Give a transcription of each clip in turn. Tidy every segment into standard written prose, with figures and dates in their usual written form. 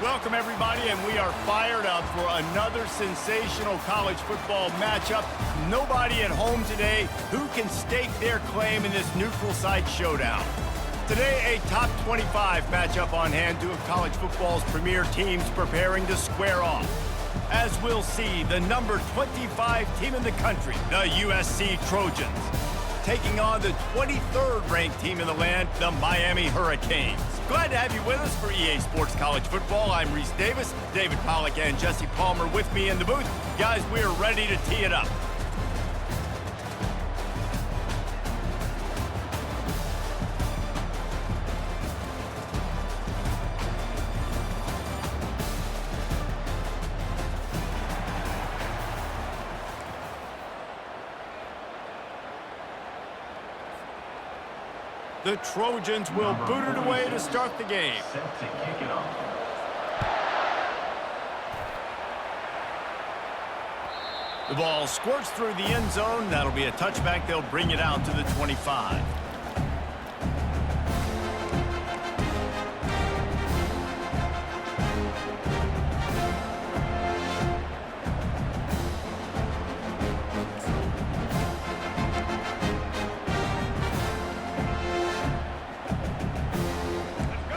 Welcome, everybody, and we are fired up for another sensational college football matchup. Nobody at home today who can stake their claim in this neutral site showdown. Today, a top 25 matchup on hand, two of college football's premier teams preparing to square off. As we'll see, the number 25 team in the country, the USC Trojans, taking on the 23rd ranked team in the land, the Miami Hurricanes. Glad to have you with us for EA Sports College Football. I'm Reese Davis, David Pollack and Jesse Palmer with me in the booth. Guys, we're ready to tee it up. The Trojans will boot it away to start the game. Set to kick it off. The ball squirts through the end zone. That'll be a touchback. They'll bring it out to the 25.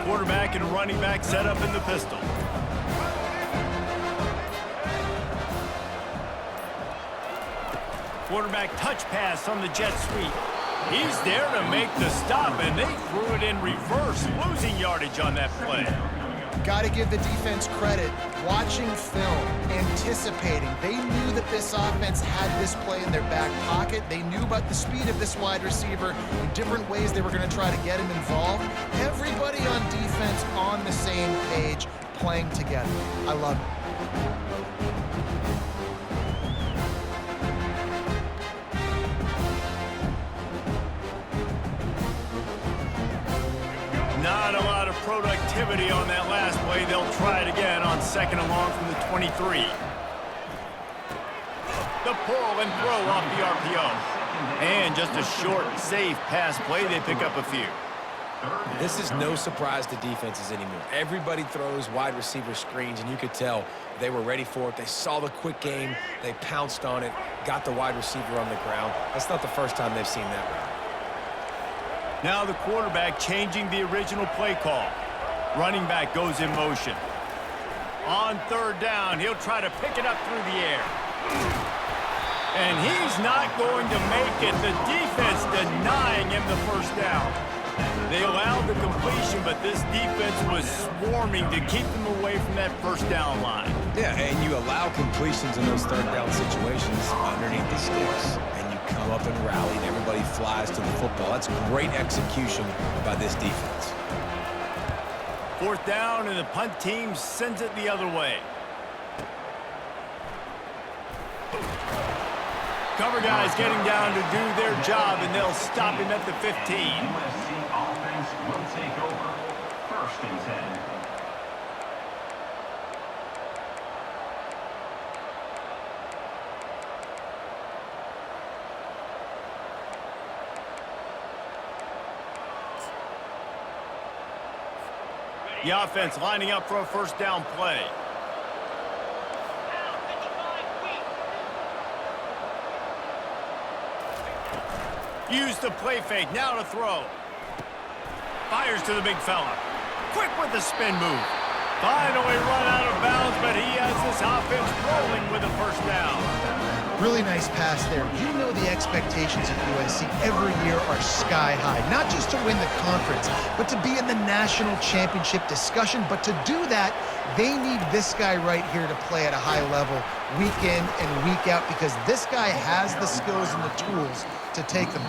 Quarterback and running back set up in the pistol. Quarterback touch pass on the jet sweep. He's there to make the stop, and they threw it in reverse, losing yardage on that play. Got to give the defense credit. Watching film, anticipating. They knew that this offense had this play in their back pocket. They knew about the speed of this wide receiver and different ways they were going to try to get him involved. Everybody on defense on the same page, playing together. I love it. Not a lot of productivity on that last play. They'll try it again on second and long from the 23. The pull and throw off the RPO. And just a short, safe pass play. They pick up a few. This is no surprise to defenses anymore. Everybody throws wide receiver screens, and you could tell they were ready for it. They saw the quick game. They pounced on it, got the wide receiver on the ground. That's not the first time they've seen that route. Now the quarterback changing the original play call. Running back goes in motion. On third down, he'll try to pick it up through the air. And he's not going to make it. The defense denying him the first down. They allowed the completion, but this defense was swarming to keep them away from that first down line. Yeah, and you allow completions in those third down situations underneath the sticks. And you come up and rally, and everybody flies to the football. That's great execution by this defense. Fourth down, and the punt team sends it the other way. Cover guys getting down to do their job, and they'll stop him at the 15. USC offense will take over. First and 10. The offense lining up for a first down play. Use the play fake, now to throw. Fires to the big fella. Quick with the spin move. Finally run out of bounds, but he has this offense rolling with a first down. Really nice pass there. You know the expectations of USC every year are sky high. Not just to win the conference, but to be in the national championship discussion. But to do that, they need this guy right here to play at a high level week in and week out, because this guy has the skills and the tools to take them.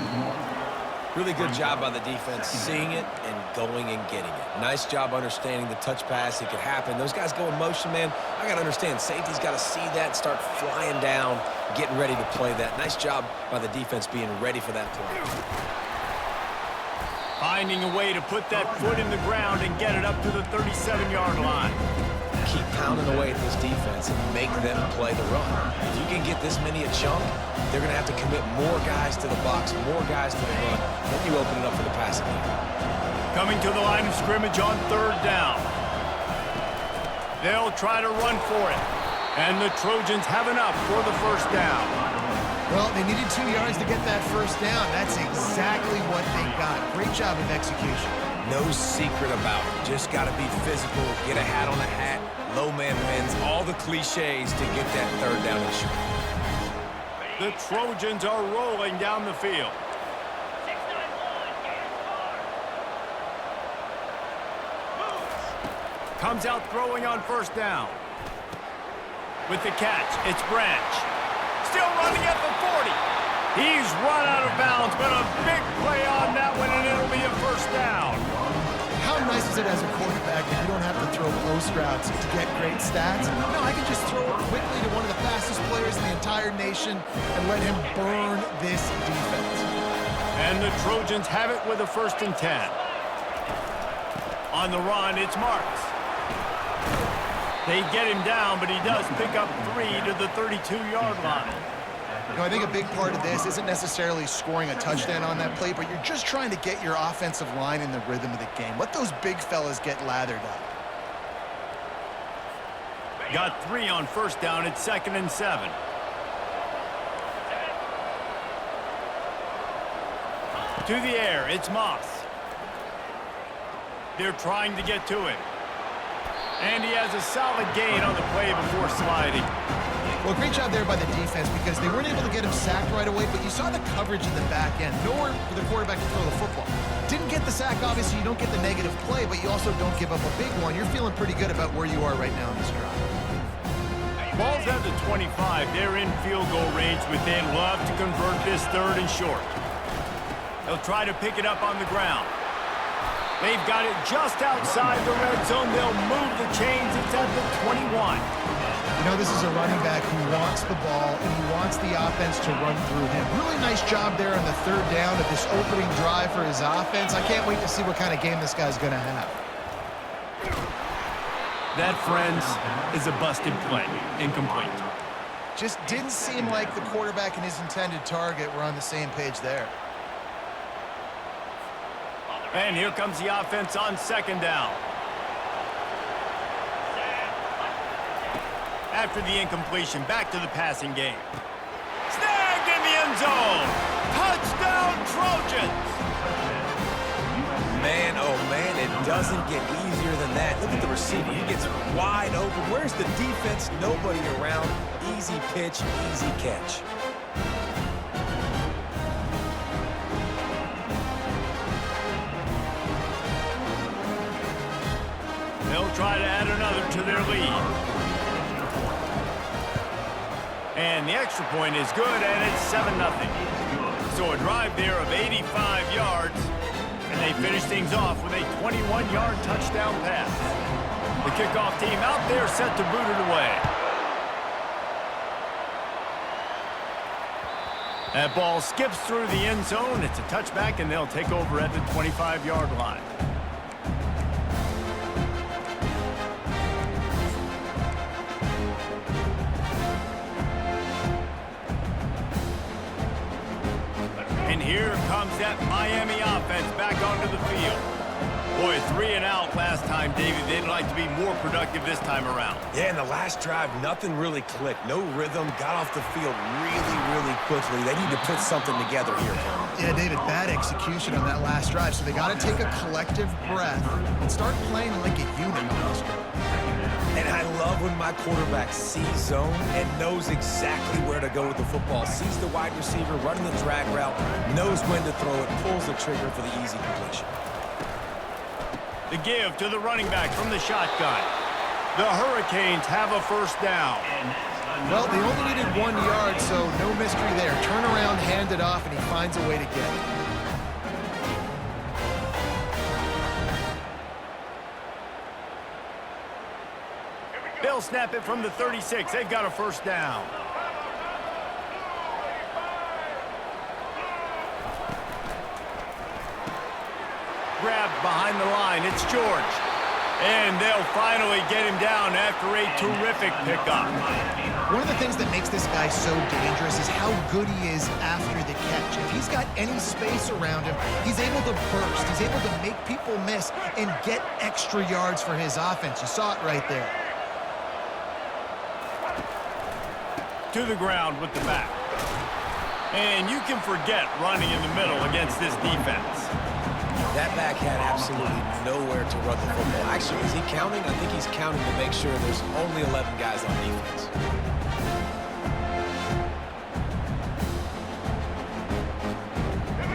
Really good job by the defense, seeing it and going and getting it. Nice job understanding the touch pass. It could happen. Those guys go in motion, man. I got to understand, safety's got to see that, start flying down, getting ready to play that. Nice job by the defense being ready for that play. Finding a way to put that foot in the ground and get it up to the 37-yard line. Keep pounding away at this defense and make them play the run. If you can get this many a chunk, they're going to have to commit more guys to the box, more guys to the run. Then you open it up for the passing game. Coming to the line of scrimmage on third down. They'll try to run for it. And the Trojans have enough for the first down. Well, they needed 2 yards to get that first down. That's exactly what they got. Great job of execution. No secret about it. Just got to be physical, get a hat on a hat, low man wins, all the cliches to get that third down and short. The Trojans are rolling down the field. Comes out throwing on first down. With the catch, it's Branch. Still running at the 40. He's run out of bounds, but a big play on that one, and it'll be a first down. How nice is it as a quarterback that you don't have to throw post routes to get great stats? No, I can just throw it quickly to one of the fastest players in the entire nation and let him burn this defense. And the Trojans have it with a 1st and 10. On the run, it's Marks. They get him down, but he does pick up 3 to the 32-yard line. You know, I think a big part of this isn't necessarily scoring a touchdown on that play, but you're just trying to get your offensive line in the rhythm of the game. Let those big fellas get lathered up. Got 3 on first down. It's 2nd and 7. To the air, it's Moss. They're trying to get to him. And he has a solid gain on the play before sliding. Well, great job there by the defense because they weren't able to get him sacked right away, but you saw the coverage in the back end. Nowhere for the quarterback to throw the football. Didn't get the sack, obviously you don't get the negative play, but you also don't give up a big one. You're feeling pretty good about where you are right now in this drive. Ball's at the 25. They're in field goal range within. Love to convert this 3rd and short. They'll try to pick it up on the ground. They've got it just outside the red zone. They'll move the chains. It's at the 21. You know, this is a running back who wants the ball, and he wants the offense to run through him. Really nice job there on the 3rd down of this opening drive for his offense. I can't wait to see what kind of game this guy's going to have. That, friends, is a busted play. Incomplete. Just didn't seem like the quarterback and his intended target were on the same page there. And here comes the offense on 2nd down. After the incompletion, back to the passing game. Snagged in the end zone. Touchdown, Trojans. Man, oh man, it doesn't get easier than that. Look at the receiver. He gets wide open. Where's the defense? Nobody around. Easy pitch, easy catch. They'll try to add another to their lead. And the extra point is good, and it's 7-0. So a drive there of 85 yards, and they finish things off with a 21-yard touchdown pass. The kickoff team out there set to boot it away. That ball skips through the end zone. It's a touchback, and they'll take over at the 25-yard line. And here comes that Miami offense back onto the field. Boy, 3 and out last time, David. They'd like to be more productive this time around. Yeah, in the last drive, nothing really clicked. No rhythm, got off the field really quickly. They need to put something together here. Yeah, David, bad execution on that last drive, so they got to take a collective breath and start playing like a unit almost. And I love when my quarterback sees zone and knows exactly where to go with the football. Sees the wide receiver running the drag route, knows when to throw it, pulls the trigger for the easy completion. The give to the running back from the shotgun. The Hurricanes have a first down. Well, they only needed 1 yard, so no mystery there. Turn around, hand it off, and he finds a way to get it. They'll snap it from the 36. They've got a first down. Grabbed behind the line. It's George. And they'll finally get him down after a terrific pickup. One of the things that makes this guy so dangerous is how good he is after the catch. If he's got any space around him, he's able to burst. He's able to make people miss and get extra yards for his offense. You saw it right there. To the ground with the back. And you can forget running in the middle against this defense. That back had absolutely nowhere to run the football. Actually, is he counting? I think he's counting to make sure there's only 11 guys on defense.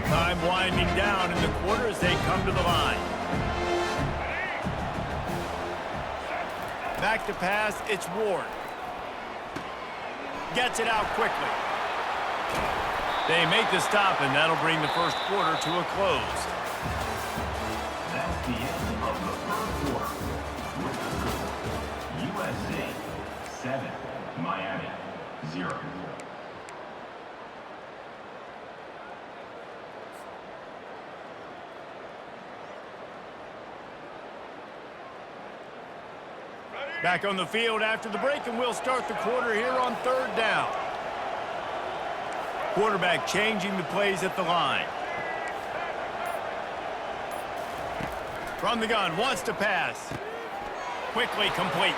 Time winding down in the quarter as they come to the line. Back to pass, it's Ward. Gets it out quickly. They make the stop, and that'll bring the first quarter to a close. That's the end of the third quarter. With the score, USC 7, Miami 0. Back on the field after the break, and we'll start the quarter here on third down. Quarterback changing the plays at the line. From the gun, wants to pass. Quickly complete.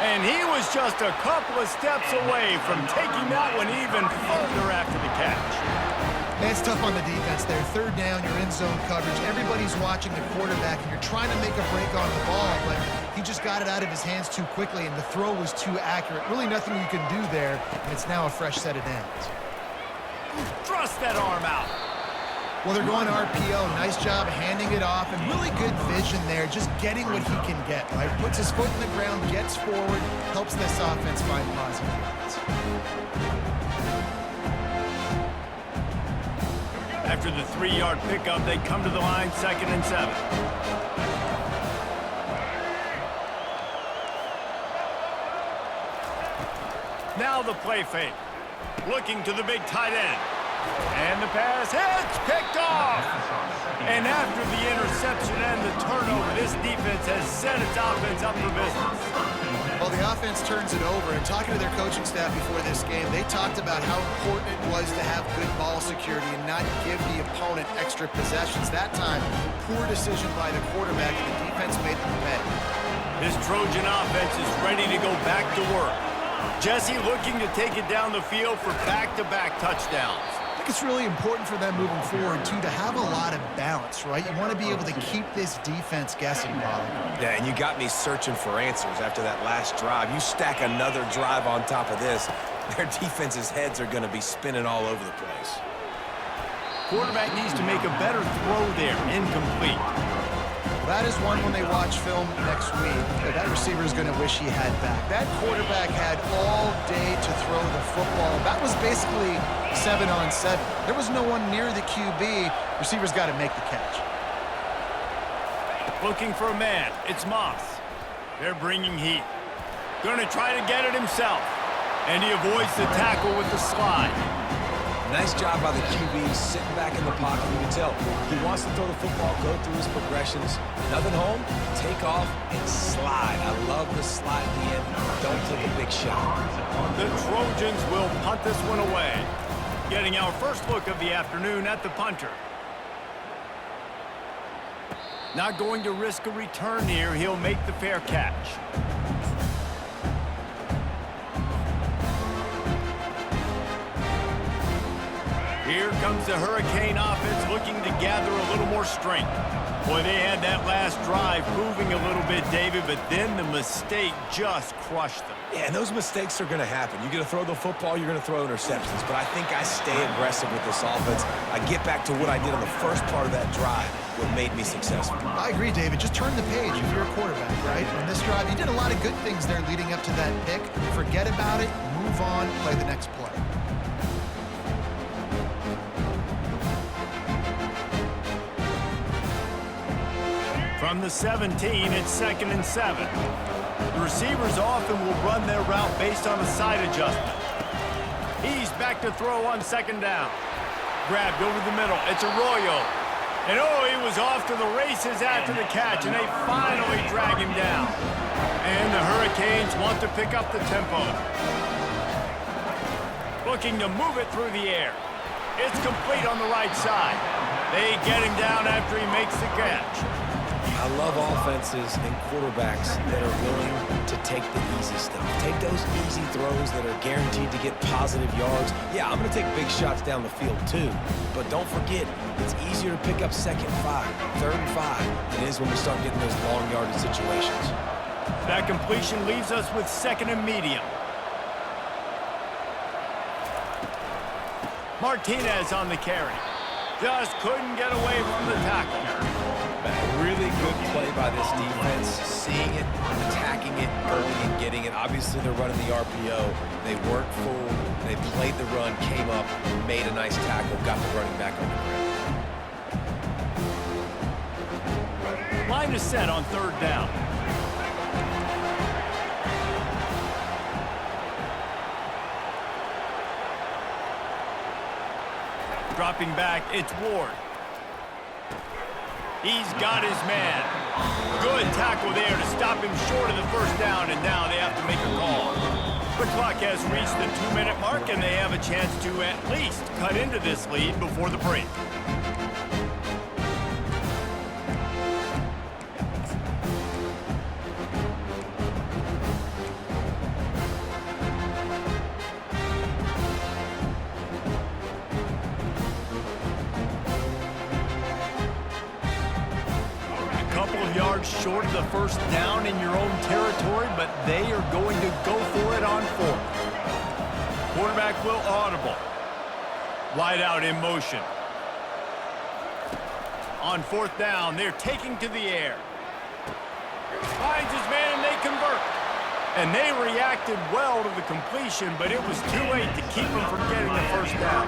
And he was just a couple of steps away from taking that one even further after the catch. It's tough on the defense there. Third down, you're in zone coverage. Everybody's watching the quarterback, and you're trying to make a break on the ball, but he just got it out of his hands too quickly, and the throw was too accurate. Really nothing you can do there, and it's now a fresh set of downs. Thrust that arm out. Well, they're going RPO. Nice job handing it off, and really good vision there, just getting what he can get, right? Puts his foot in the ground, gets forward, helps this offense find positive yards. After the 3-yard pickup, they come to the line, 2nd and 7. Now the play fake. Looking to the big tight end. And the pass hits, picked off. And after the interception and the turnover, this defense has set its offense up for business. Well, the offense turns it over, and talking to their coaching staff before this game, they talked about how important it was to have good ball security and not give the opponent extra possessions. That time, poor decision by the quarterback, and the defense made them pay. This Trojan offense is ready to go back to work. Jesse looking to take it down the field for back-to-back touchdowns. I think it's really important for them moving forward, too, to have a lot of balance, right? You want to be able to keep this defense guessing, Bob. Yeah, and you got me searching for answers after that last drive. You stack another drive on top of this, their defense's heads are going to be spinning all over the place. Quarterback needs to make a better throw there, incomplete. That is one when they watch film next week that receiver is going to wish he had back. That quarterback had all day to throw the football. That was basically 7-on-7. There was no one near the QB. Receiver's got to make the catch. Looking for a man. It's Moss. They're bringing heat. Going to try to get it himself. And he avoids the tackle with the slide. Nice job by the QB, sitting back in the pocket. You can tell he wants to throw the football, go through his progressions. Nothing home, take off, and slide. I love the slide at the end. Don't take a big shot. The Trojans will punt this one away. Getting our first look of the afternoon at the punter. Not going to risk a return here. He'll make the fair catch. Here comes the Hurricane offense looking to gather a little more strength. Boy, they had that last drive moving a little bit, David, but then the mistake just crushed them. Yeah, and those mistakes are going to happen. You're going to throw the football, you're going to throw interceptions. But I think I stay aggressive with this offense. I get back to what I did on the first part of that drive, what made me successful. I agree, David. Just turn the page if you're a quarterback, right? On this drive, you did a lot of good things there leading up to that pick. Forget about it, move on, play the next play. From the 17, it's 2nd and 7. The receivers often will run their route based on a side adjustment. He's back to throw on 2nd down. Grabbed over the middle. It's Arroyo. And oh, he was off to the races after the catch, and they finally drag him down. And the Hurricanes want to pick up the tempo. Looking to move it through the air. It's complete on the right side. They get him down after he makes the catch. I love offenses and quarterbacks that are willing to take the easy stuff. Take those easy throws that are guaranteed to get positive yards. Yeah, I'm going to take big shots down the field too. But don't forget, it's easier to pick up 2nd and 5, 3rd and 5 than it is when we start getting those long yardage situations. That completion leaves us with 2nd and medium. Martinez on the carry. Just couldn't get away from the tackle. A really good play by this defense, seeing it, attacking it, going and getting it. Obviously, they're running the RPO. They weren't fooled. They played the run, came up, made a nice tackle, got the running back on the ground. Line is set on 3rd down. Dropping back, it's Ward. He's got his man. Good tackle there to stop him short of the 1st down, and now they have to make a call. The clock has reached the 2-minute mark, and they have a chance to at least cut into this lead before the break. Yards short of the 1st down in your own territory, but they are going to go for it on 4th. Quarterback will audible. Wide out in motion. On 4th down, they're taking to the air. Finds his man and they convert. And they reacted well to the completion, but it was too late to keep them from getting the 1st down.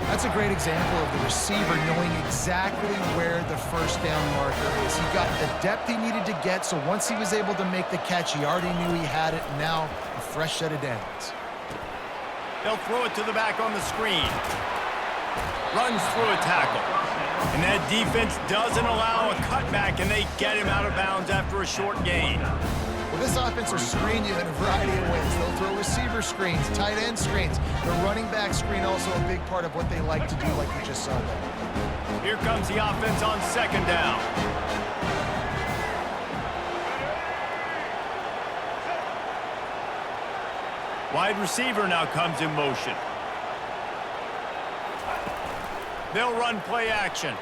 That's a great example of the receiver knowing exactly where the 1st down marker is. He got the depth he needed to get, so once he was able to make the catch, he already knew he had it, and now a fresh set of downs. They'll throw it to the back on the screen. Runs through a tackle. And that defense doesn't allow a cutback, and they get him out of bounds after a short gain. Well, this offense will screen you in a variety of ways. They'll throw receiver screens, tight end screens. The running back screen also a big part of what they like to do, like we just saw there. Here comes the offense on 2nd down. Wide receiver now comes in motion. They'll run play action.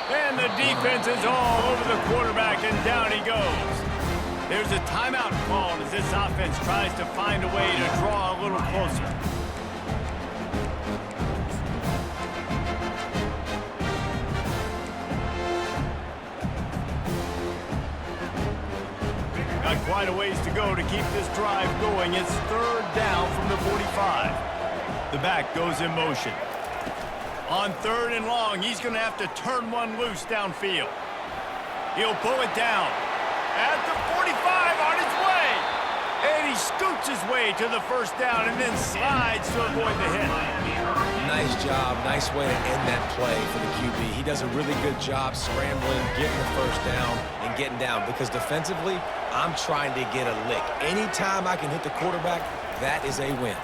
And the defense is all over the quarterback, and down he goes. There's a timeout called as this offense tries to find a way to draw a little closer. Got quite a ways to go to keep this drive going. It's 3rd down from the 45. The back goes in motion. On 3rd and long, he's going to have to turn one loose downfield. He'll pull it down. At the 45, on his way. And he scoots his way to the 1st down and then slides to avoid the hit. Nice job. Nice way to end that play for the QB. He does a really good job scrambling, getting the 1st down, and getting down. Because defensively, I'm trying to get a lick. Anytime I can hit the quarterback, that is a win.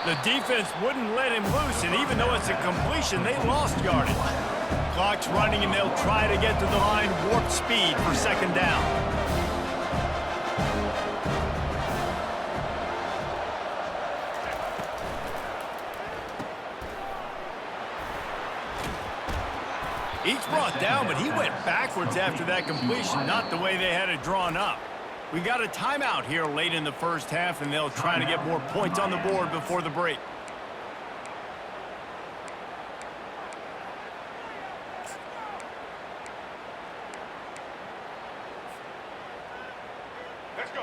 The defense wouldn't let him loose, and even though it's a completion, they lost yardage. Clock's running, and they'll try to get to the line warp speed for 2nd down. Each brought down, but he went backwards after that completion, not the way they had it drawn up. We got a timeout here late in the 1st half, and they'll try to get more points on the board before the break.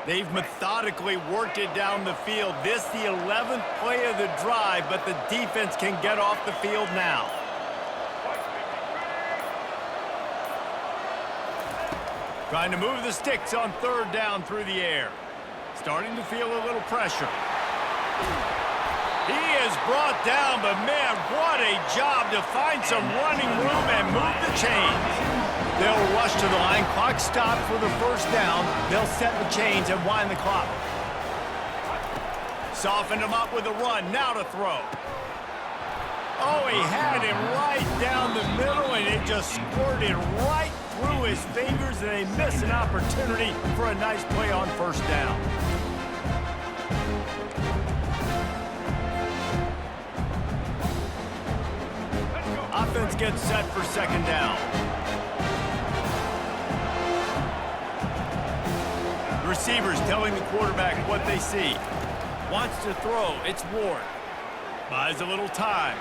They've methodically worked it down the field. This the 11th play of the drive, but the defense can get off the field now. Trying to move the sticks on 3rd down through the air. Starting to feel a little pressure. He is brought down, but man, what a job to find some running room and move the chains. They'll rush to the line. Clock stopped for the 1st down. They'll set the chains and wind the clock. Softened him up with a run. Now to throw. Oh, he had him right down the middle, and it just squirted right through his fingers, and they miss an opportunity for a nice play on first down. Offense gets set for second down. The receiver's telling the quarterback what they see. Wants to throw. It's Ward. Buys a little time.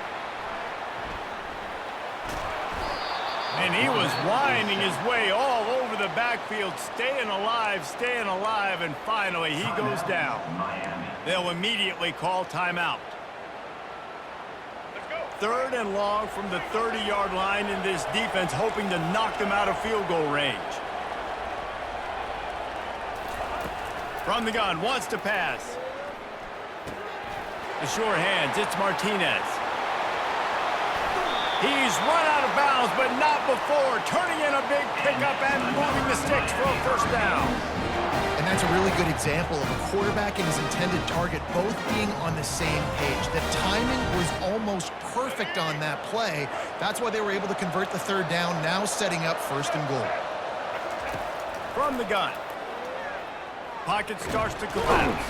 And he was winding his way all over the backfield, staying alive, and finally he goes down. They'll immediately call timeout. 3rd and long from the 30-yard line, in this defense hoping to knock them out of field goal range. From the gun, wants to pass. The sure hands, it's Martinez. He's run out of bounds, but not before. Turning in a big pickup and moving the sticks for a first down. And that's a really good example of a quarterback and his intended target both being on the same page. The timing was almost perfect on that play. That's why they were able to convert the 3rd down, now setting up 1st and goal. From the gun. Pocket starts to collapse.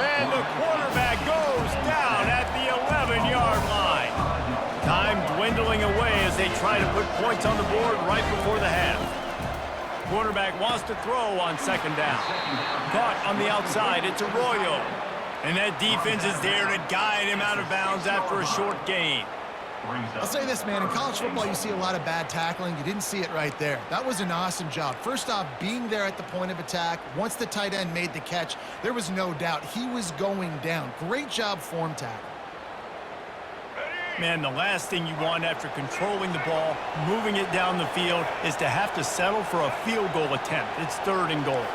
And the quarterback goes down at the 11-yard line. Time dwindling away as they try to put points on the board right before the half. Quarterback wants to throw on second down. Caught on the outside. It's Arroyo. And that defense is there to guide him out of bounds after a short gain. I'll say this, man. In college football, you see a lot of bad tackling. You didn't see it right there. That was an awesome job. First off, being there at the point of attack. Once the tight end made the catch, there was no doubt he was going down. Great job form tackle. Man, the last thing you want after controlling the ball, moving it down the field, is to have to settle for a field goal attempt. It's 3rd and goal.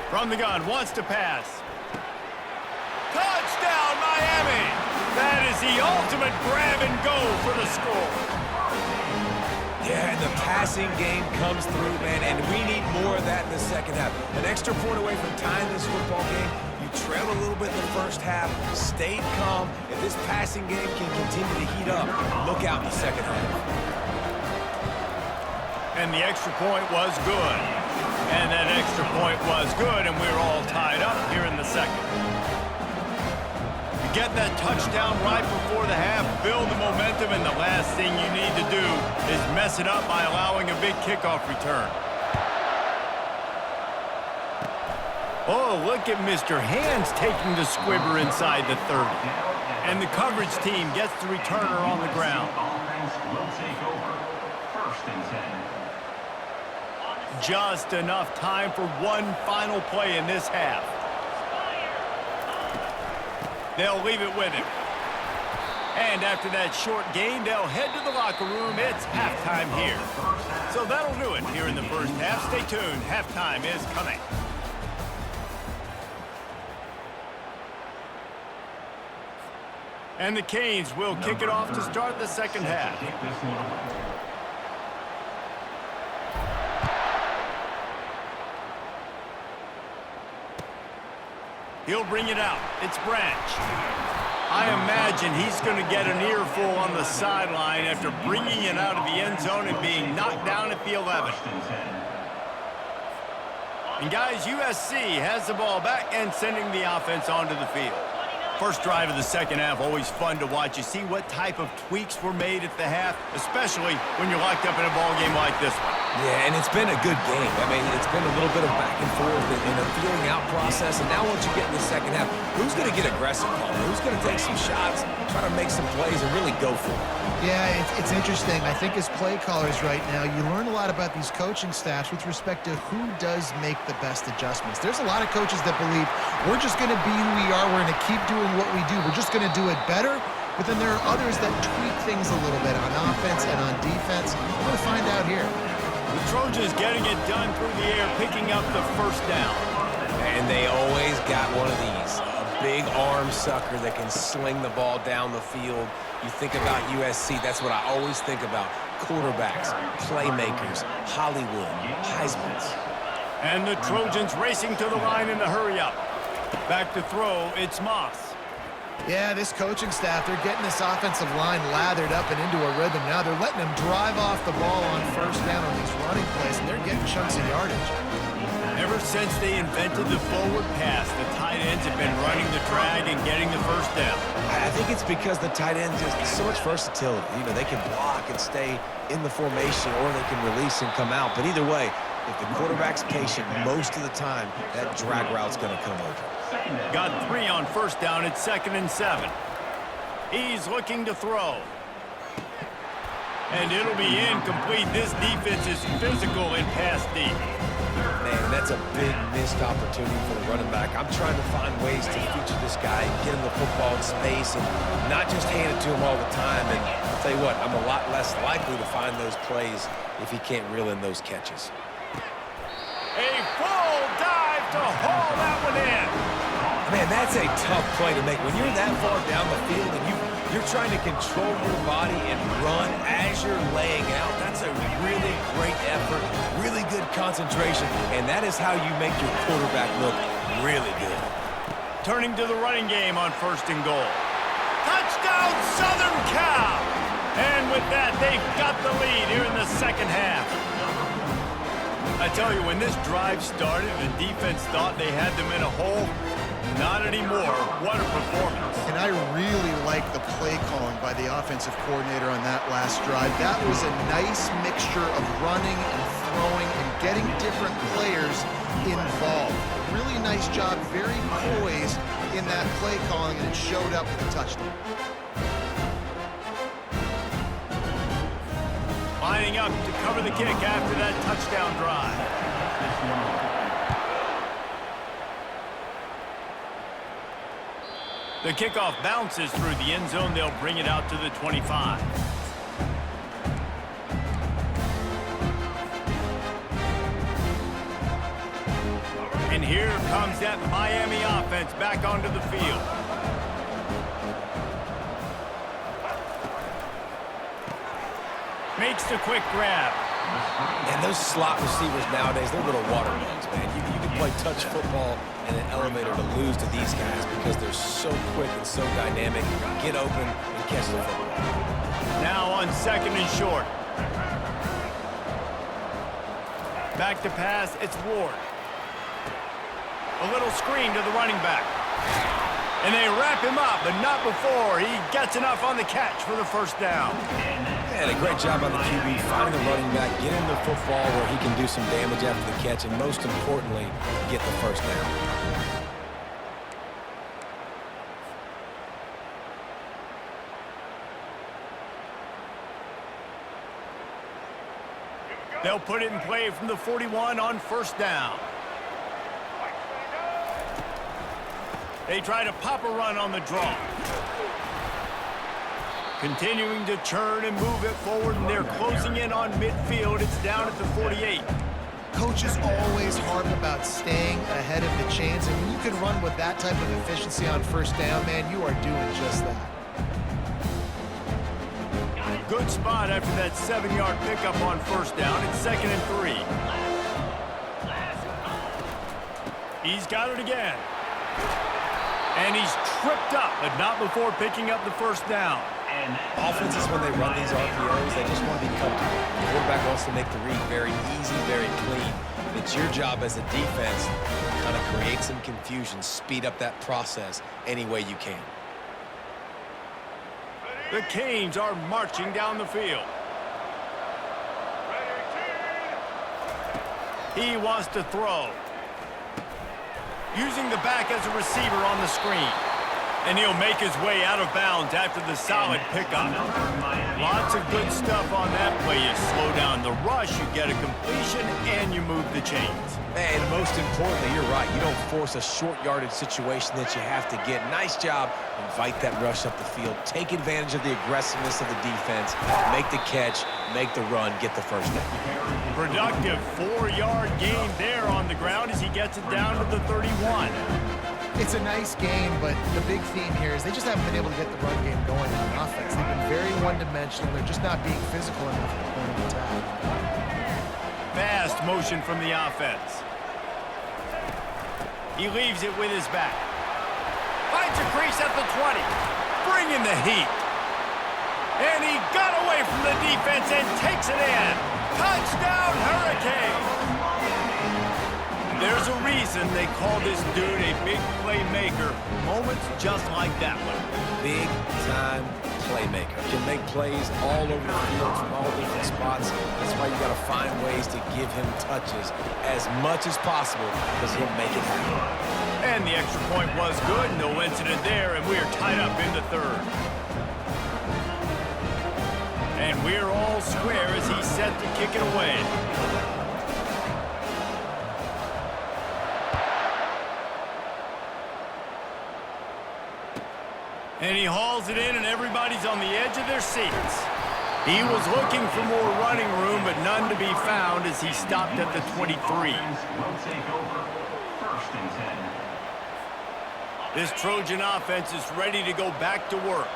From the gun, wants to pass. Touchdown, Miami! That is the ultimate grab and go for the score. Yeah, and the passing game comes through, man, and we need more of that in the second half. An extra point away from tying this football game. You trailed a little bit in the first half, stayed calm. If this passing game can continue to heat up, look out in the second half. And the extra point was good. And that extra point was good, and we're all tied up here in the second. You get that touchdown right before the half, build the momentum, and the last thing you need to do is mess it up by allowing a big kickoff return. Oh, look at Mr. Hands taking the squibber inside the 30. And the coverage team gets the returner on the ground. Offense will take over. 1st and 10. Just enough time for one final play in this half. They'll leave it with him. And after that short gain, they'll head to the locker room. It's halftime here. So that'll do it here in the first half. Stay tuned. Halftime is coming. And the Canes will kick it off to start the second half. He'll bring it out. It's Branch. I imagine he's going to get an earful on the sideline after bringing it out of the end zone and being knocked down at the 11. And guys, USC has the ball back and sending the offense onto the field. First drive of the second half, always fun to watch. You see what type of tweaks were made at the half, especially when you're locked up in a ball game like this one. Yeah, and it's been a good game. I mean, it's been a little bit of back and forth and a feeling out process. And now once you get in the second half, who's going to get aggressive, Paul? Who's going to take some shots, try to make some plays, and really go for it? Yeah, it's interesting. I think as play callers right now, you learn a lot about these coaching staffs with respect to who does make the best adjustments. There's a lot of coaches that believe we're just going to be who we are. We're going to keep doing what we do. We're just going to do it better. But then there are others that tweak things a little bit on offense and on defense. We're going to find out here. The Trojans getting it done through the air, picking up the first down. And they always got one of these. A big arm sucker that can sling the ball down the field. You think about USC, that's what I always think about. Quarterbacks, playmakers, Hollywood, Heismans. And the Trojans racing to the line in the hurry up. Back to throw, it's Moss. Yeah, this coaching staff, they're getting this offensive line lathered up and into a rhythm now. They're letting them drive off the ball on first down on these running plays, and they're getting chunks of yardage. Ever since they invented the forward pass, the tight ends have been running the drag and getting the first down. I think it's because the tight ends have so much versatility. You know, they can block and stay in the formation, or they can release and come out. But either way, if the quarterback's patient most of the time, that drag route's going to come open. Got 3 on first down. It's 2nd and 7. He's looking to throw. And it'll be incomplete. This defense is physical in pass deep. Man, that's a big missed opportunity for the running back. I'm trying to find ways to feature this guy and get him the football in space and not just hand it to him all the time. And I'll tell you what, I'm a lot less likely to find those plays if he can't reel in those catches. A full dive to haul that one in. Man, that's a tough play to make. When you're that far down the field and you're trying to control your body and run as you're laying out, that's a really great effort, really good concentration, and that is how you make your quarterback look really good. Turning to the running game on 1st and goal. Touchdown, Southern Cal! And with that, they've got the lead here in the second half. I tell you, when this drive started, the defense thought they had them in a hole. Not anymore. What a performance. And I really like the play calling by the offensive coordinator on that last drive. That was a nice mixture of running and throwing and getting different players involved. Really nice job, very poised in that play calling, and it showed up with a touchdown. Lining up to cover the kick after that touchdown drive. The kickoff bounces through the end zone. They'll bring it out to the 25. And here comes that Miami offense back onto the field. Makes the quick grab. And those slot receivers nowadays, they're little water bugs, man. You can play touch football in an elevator to lose to these guys because they're so quick and so dynamic. Get open and catch the football. Now on 2nd and short. Back to pass, it's Ward. A little screen to the running back. And they wrap him up, but not before he gets enough on the catch for the first down. And a great job on the QB, finding the running back, get him the football where he can do some damage after the catch, and most importantly, get the first down. They'll put it in play from the 41 on first down. They try to pop a run on the draw. Continuing to churn and move it forward, and they're closing in on midfield. It's down at the 48. Coaches always harp about staying ahead of the chains, and when you can run with that type of efficiency on first down, man, you are doing just that. Good spot after that 7-yard pickup on first down. It's 2nd and 3. He's got it again. And he's tripped up, but not before picking up the first down. Offenses, when they run these RPOs, they just want to be comfortable. The quarterback wants to make the read very easy, very clean. It's your job as a defense to kind of create some confusion, speed up that process any way you can. The Canes are marching down the field. He wants to throw. Using the back as a receiver on the screen. And he'll make his way out of bounds after the solid pickup. Lots of good stuff on that play. You slow down the rush, you get a completion, and you move the chains. And most importantly, you're right. You don't force a short yardage situation that you have to get. Nice job. Invite that rush up the field. Take advantage of the aggressiveness of the defense. Make the catch, make the run, get the first down. Productive 4-yard gain there on the ground as he gets it down to the 31. It's a nice game, but the big theme here is they just haven't been able to get the run game going on offense. They've been very one-dimensional. They're just not being physical enough at the point of attack. Fast motion from the offense. He leaves it with his back. Finds a crease at the 20. Bringing the heat. And he got away from the defense and takes it in. Touchdown, Hurricane! There's a reason they call this dude a big playmaker. Moments just like that one. Big-time playmaker. Can make plays all over the field from all different spots. That's why you got to find ways to give him touches as much as possible because he'll make it happen. And the extra point was good. No incident there, and we are tied up in the third. And we're all square as he's set to kick it away. And he hauls it in, and everybody's on the edge of their seats. He was looking for more running room, but none to be found as he stopped at the 23. Will take over. First and 10. This Trojan offense is ready to go back to work.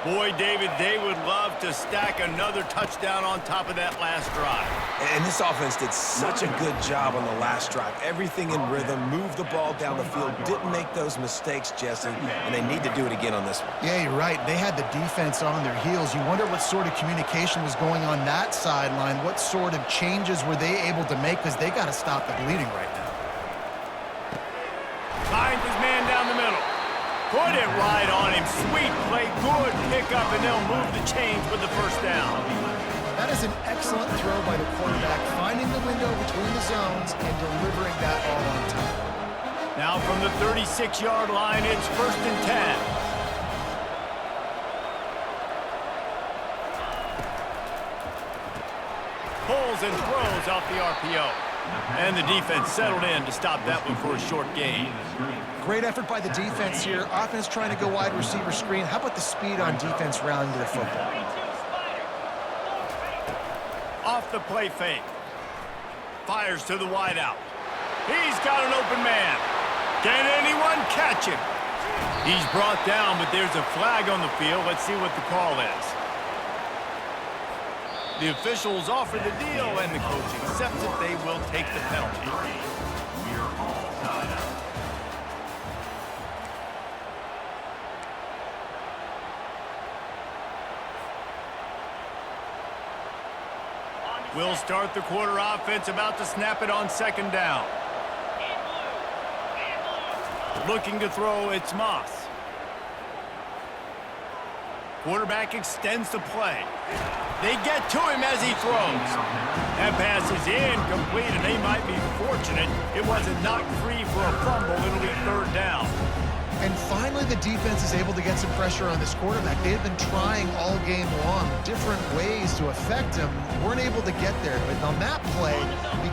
Boy, David, they would love to stack another touchdown on top of that last drive. And this offense did such a good job on the last drive. Everything in rhythm, moved the ball down the field, didn't make those mistakes, Jesse, and they need to do it again on this one. Yeah, you're right. They had the defense on their heels. You wonder what sort of communication was going on that sideline. What sort of changes were they able to make because they got to stop the bleeding right now. Finds his man down the middle. Put it right on him. Sweet play, good pickup, and they'll move the chains with the first down. That is an excellent throw by the quarterback, finding the window between the zones and delivering that all on time. Now from the 36-yard line, it's first and 10. Pulls and throws off the RPO. And the defense settled in to stop that one for a short gain. Great effort by the defense here. Offense trying to go wide receiver screen. How about the speed on defense rounding to the football? Off the play fake. Fires to the wideout. He's got an open man. Can anyone catch him? He's brought down, but there's a flag on the field. Let's see what the call is. The officials offer the deal, and the coach accepts it. They will take the penalty. We're all tied up. We'll start the quarter offense, about to snap it on second down. Looking to throw, it's Moss. Quarterback extends the play. They get to him as he throws. That pass is incomplete, and they might be fortunate it wasn't knocked free for a fumble. It'll be third down. And finally, the defense is able to get some pressure on this quarterback. They had been trying all game long different ways to affect him. Weren't able to get there. But on that play,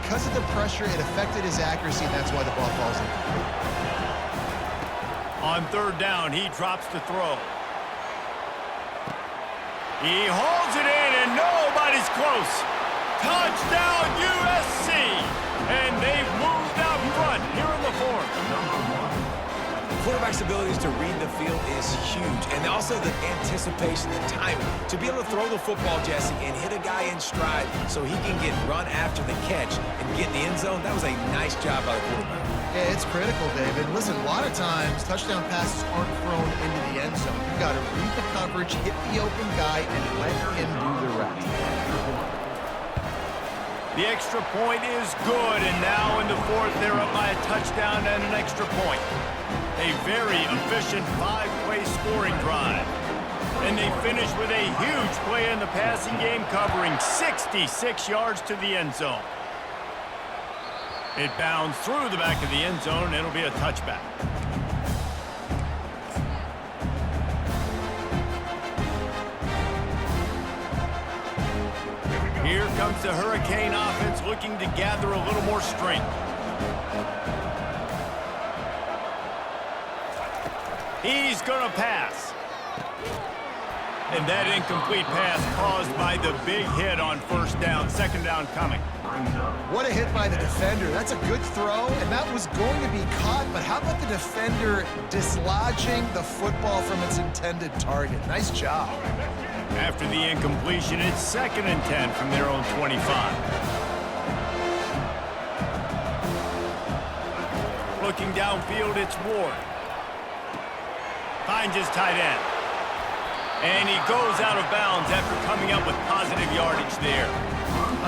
because of the pressure, it affected his accuracy, and that's why the ball falls in. On third down, he drops to throw. He holds it in, and nobody's close. Touchdown, USC! And they've moved out front here in the fourth. Quarterback's abilities to read the field is huge, and also the anticipation, the timing. To be able to throw the football, Jesse, and hit a guy in stride so he can get run after the catch and get in the end zone, that was a nice job by the quarterback. Yeah, it's critical, David. Listen, a lot of times, touchdown passes aren't thrown into the end zone. You got to read the coverage, hit the open guy, and let him do the rest. The extra point is good, and now in the fourth, they're up by a touchdown and an extra point. A very efficient 5-play scoring drive. And they finish with a huge play in the passing game, covering 66 yards to the end zone. It bounds through the back of the end zone, and it'll be a touchback. Here comes the Hurricane offense looking to gather a little more strength. He's going to pass. And that incomplete pass caused by the big hit on first down, second down coming. What a hit by the defender. That's a good throw, and that was going to be caught, but how about the defender dislodging the football from its intended target? Nice job. After the incompletion, it's second and 10 from their own 25. Looking downfield, it's Ward. finds his tight end. And he goes out of bounds after coming up with positive yardage there.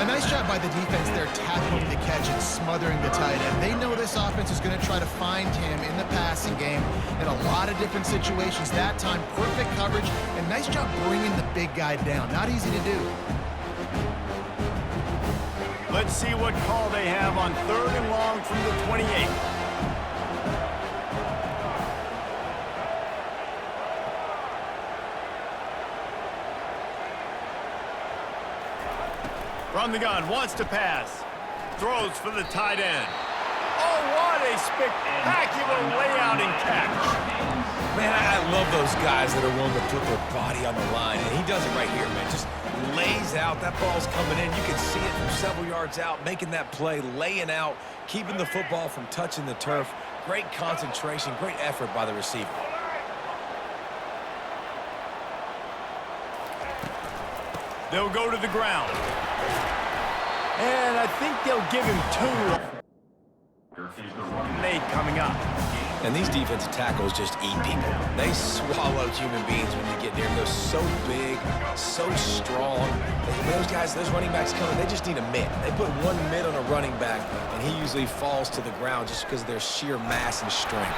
A nice job by the defense there, tackling the catch and smothering the tight end. They know this offense is going to try to find him in the passing game in a lot of different situations. That time, perfect coverage, and nice job bringing the big guy down. Not easy to do. Let's see what call they have on 3rd and long from the 28. From the gun, wants to pass. Throws for the tight end. Oh, what a spectacular layout and catch. Man, I love those guys that are willing to put their body on the line. And he does it right here, man. Just lays out. That ball's coming in. You can see it from several yards out, making that play, laying out, keeping the football from touching the turf. Great concentration, great effort by the receiver. They'll go to the ground. And I think they'll give him 2. Made coming up. And these defensive tackles just eat people. They swallow human beings when you get near them. They're so big, so strong. Those guys, those running backs coming, they just need a mid. They put one mid on a running back, and he usually falls to the ground just because of their sheer mass and strength.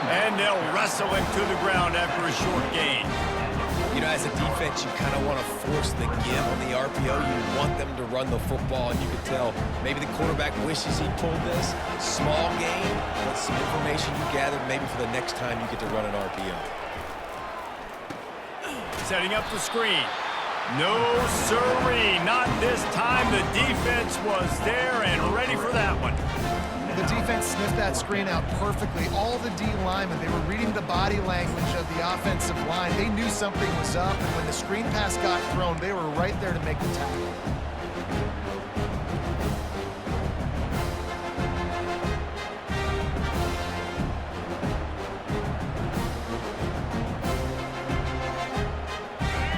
And they'll wrestle him to the ground after a short gain. You know, as a defense, you kind of want to force the give on the RPO. You want them to run the football, and you can tell maybe the quarterback wishes he pulled this. Small gain, but some information you gathered maybe for the next time you get to run an RPO. Setting up the screen. No siree, not this time. The defense was there and ready for that one. The defense sniffed that screen out perfectly. All the D linemen, they were reading the body language of the offensive line. They knew something was up, and when the screen pass got thrown, they were right there to make the tackle.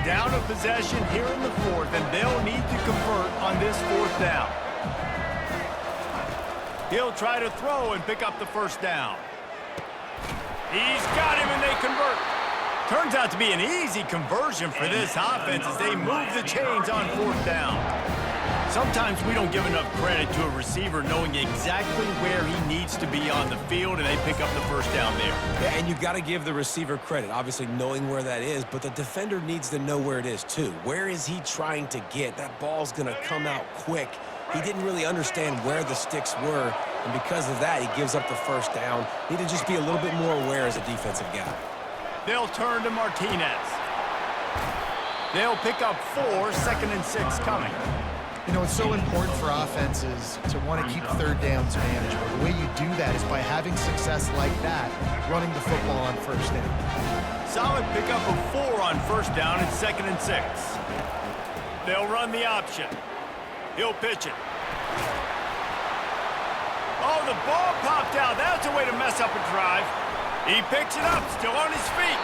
Down a possession here in the 4th, and they'll need to convert on this 4th down. He'll try to throw and pick up the 1st down. He's got him, and they convert. Turns out to be an easy conversion for this offense as they move the chains on 4th down. Sometimes we don't give enough credit to a receiver knowing exactly where he needs to be on the field, and they pick up the 1st down there. Yeah, and you've got to give the receiver credit, obviously knowing where that is, but the defender needs to know where it is too. Where is he trying to get? That ball's going to come out quick. He didn't really understand where the sticks were, and because of that, he gives up the 1st down. Need to just be a little bit more aware as a defensive guy. They'll turn to Martinez. They'll pick up 4, 2nd and 6 coming. You know, it's so important for offenses to want to keep 3rd downs manageable. The way you do that is by having success like that, running the football on 1st down. Solid pickup of 4 on 1st down and 2nd and 6. They'll run the option. He'll pitch it. Oh, the ball popped out. That's a way to mess up a drive. He picks it up, still on his feet.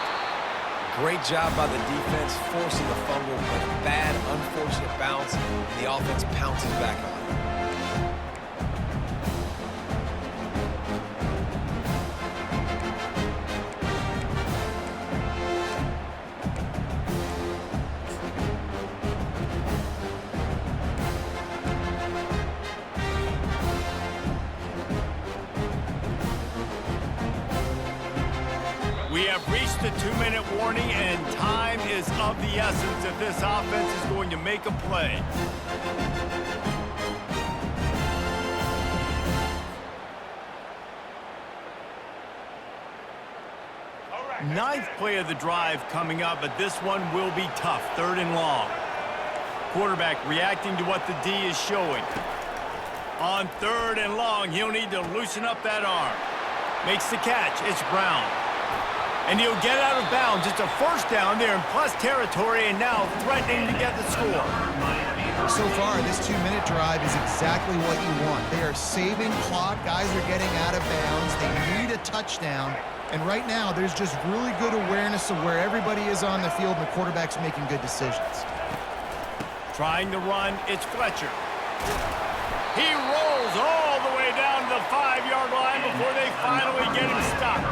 Great job by the defense, forcing the fumble, but a bad, unfortunate bounce, and the offense pounces back on it. We have reached the 2-minute warning, and time is of the essence if this offense is going to make a play. Ninth play of the drive coming up, but this one will be tough. 3rd and long. Quarterback reacting to what the D is showing. On 3rd and long, he'll need to loosen up that arm. Makes the catch. It's Brown. And he'll get out of bounds. It's a 1st down there in plus territory, and now threatening to get the score. So far, this 2-minute drive is exactly what you want. They are saving clock. Guys are getting out of bounds. They need a touchdown. And right now, there's just really good awareness of where everybody is on the field, and the quarterback's making good decisions. Trying to run, it's Fletcher. He rolls all the way down to the 5-yard line before they finally get him stopped.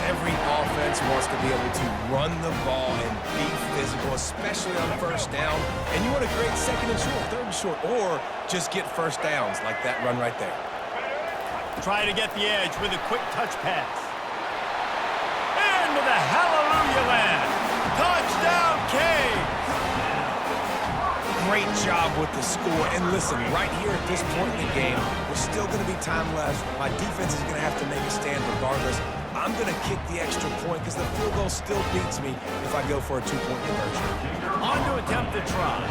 Every offense defense wants to be able to run the ball and be physical, especially on first down. And you want to create second and short, third and short, or just get first downs like that run right there. Try to get the edge with a quick touch pass. And with a hallelujah land. Touchdown, Cade. Great job with the score. And listen, right here at this point in the game, there's still going to be time left. My defense is going to have to make a stand regardless. I'm going to kick the extra point because the field goal still beats me if I go for a two-point conversion. On to attempt the try.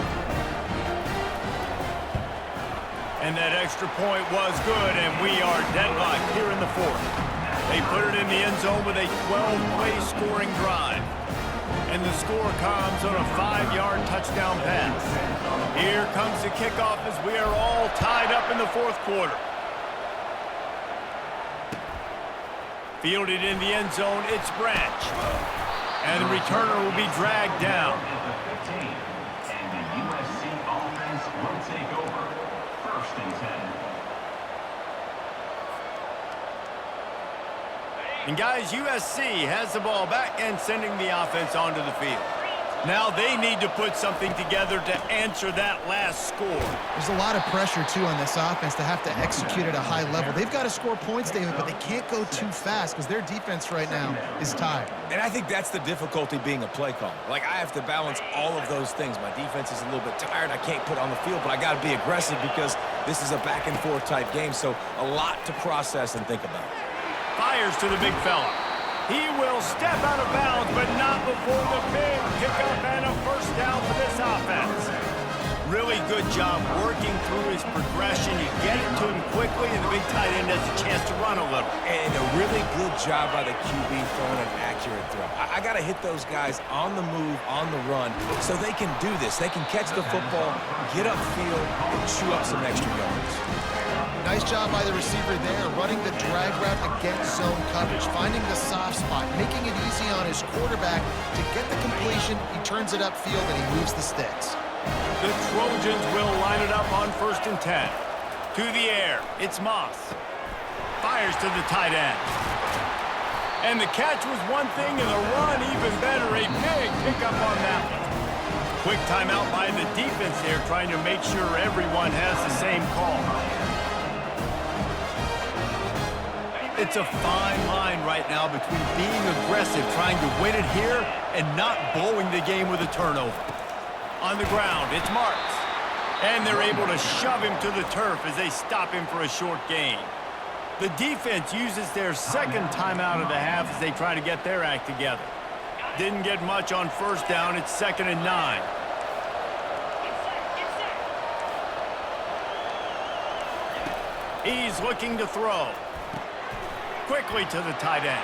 And that extra point was good, and we are deadlocked here in the fourth. They put it in the end zone with a 12-play scoring drive. And the score comes on a 5-yard touchdown pass. Here comes the kickoff as we are all tied up in the fourth quarter. Fielded in the end zone, it's Branch. And the returner will be dragged down. And the USC offense will take over. 1st and 10. And guys, USC has the ball back and sending the offense onto the field. Now they need to put something together to answer that last score. There's a lot of pressure, too, on this offense to have to execute at a high level. They've got to score points, David, but they can't go too fast because their defense right now is tired. And I think that's the difficulty being a play caller. Like, I have to balance all of those things. My defense is a little bit tired. I can't put on the field, but I got to be aggressive because this is a back-and-forth type game, so a lot to process and think about. Fires to the big fella. He will step out of bounds, but not before the big pickup and a first down for this offense. Really good job working through his progression. You get it to him quickly, and the big tight end has a chance to run a little. And a really good job by the QB throwing an accurate throw. I got to hit those guys on the move, on the run, so they can do this. They can catch the football, get upfield, and chew up some extra yards. Nice job by the receiver there, running the drag route against zone coverage, finding the soft spot, making it easy on his quarterback to get the completion. He turns it upfield, and he moves the sticks. The Trojans will line it up on 1st and 10. To the air, it's Moss. Fires to the tight end. And the catch was one thing, and the run even better. A big pickup on that one. Quick timeout by the defense there, trying to make sure everyone has the same call. It's a fine line right now between being aggressive, trying to win it here, and not blowing the game with a turnover. On the ground, it's Marks. And they're able to shove him to the turf as they stop him for a short gain. The defense uses their second timeout of the half as they try to get their act together. Didn't get much on first down. It's 2nd and 9. He's looking to throw. Quickly to the tight end.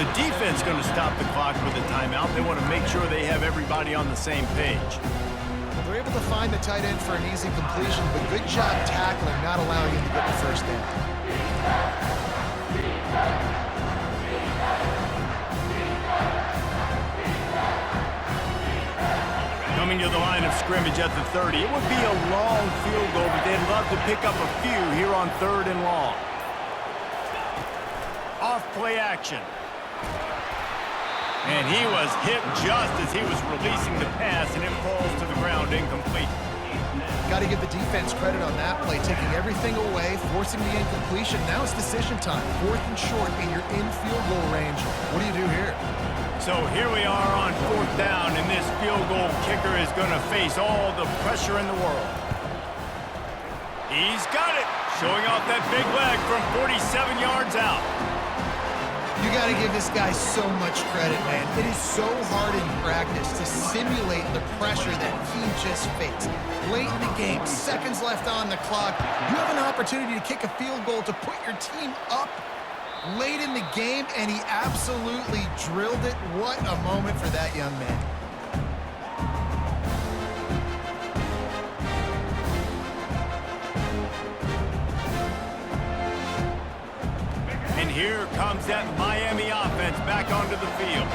The defense going to stop the clock with a timeout. They want to make sure they have everybody on the same page. They're able to find the tight end for an easy completion, but good job tackling, not allowing him to get the first down. Coming to the line of scrimmage at the 30. It would be a long field goal, but they'd love to pick up a few here on 3rd and long. Off-play action. And he was hit just as he was releasing the pass, and it falls to the ground incomplete. Got to give the defense credit on that play, taking everything away, forcing the incompletion. Now it's decision time. 4th and short, and you're in field goal range. What do you do here? So here we are on 4th down, and this field goal kicker is going to face all the pressure in the world. He's got it, showing off that big leg from 47 yards out. You got to give this guy so much credit, man. It is so hard in practice to simulate the pressure that he just faced. Late in the game, seconds left on the clock, you have an opportunity to kick a field goal to put your team up late in the game, and he absolutely drilled it. What a moment for that young man. And here comes that Miami offense back onto the field.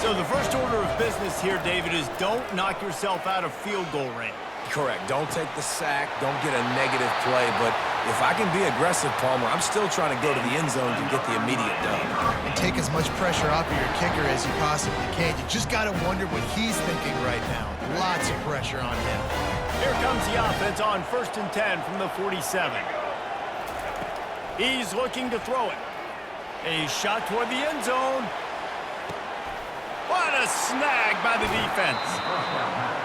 So the first order of business here, David, is don't knock yourself out of field goal range. Correct. Don't take the sack. Don't get a negative play, but If I can be aggressive, Palmer, I'm still trying to go to the end zone to get the immediate dub. And take as much pressure off of your kicker as you possibly can. You just got to wonder what he's thinking right now. Lots of pressure on him. Here comes the offense on 1st and 10 from the 47. He's looking to throw it. A shot toward the end zone. What a snag by the defense.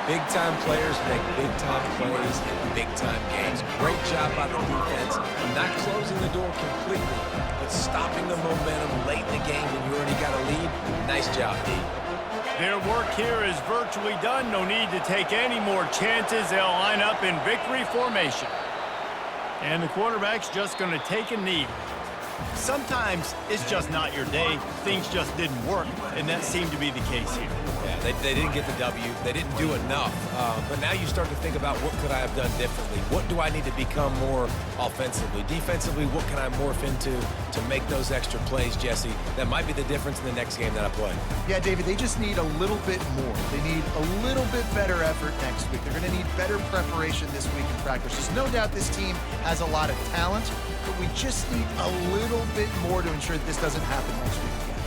Big-time players make big-time plays in big-time games. Great job by the defense. Not closing the door completely, but stopping the momentum late in the game when you already got a lead. Nice job, D. Their work here is virtually done. No need to take any more chances. They'll line up in victory formation. And the quarterback's just going to take a knee. Sometimes it's just not your day. Things just didn't work, and that seemed to be the case here. Yeah, they didn't get the W. They didn't do enough. But now you start to think about what could I have done differently? What do I need to become more offensively? Defensively, what can I morph into to make those extra plays, Jesse? That might be the difference in the next game that I play. Yeah, David, they just need a little bit more. They need a little bit better effort next week. They're going to need better preparation this week in practice. There's no doubt this team has a lot of talent, but we just need a little bit more to ensure that this doesn't happen next week again.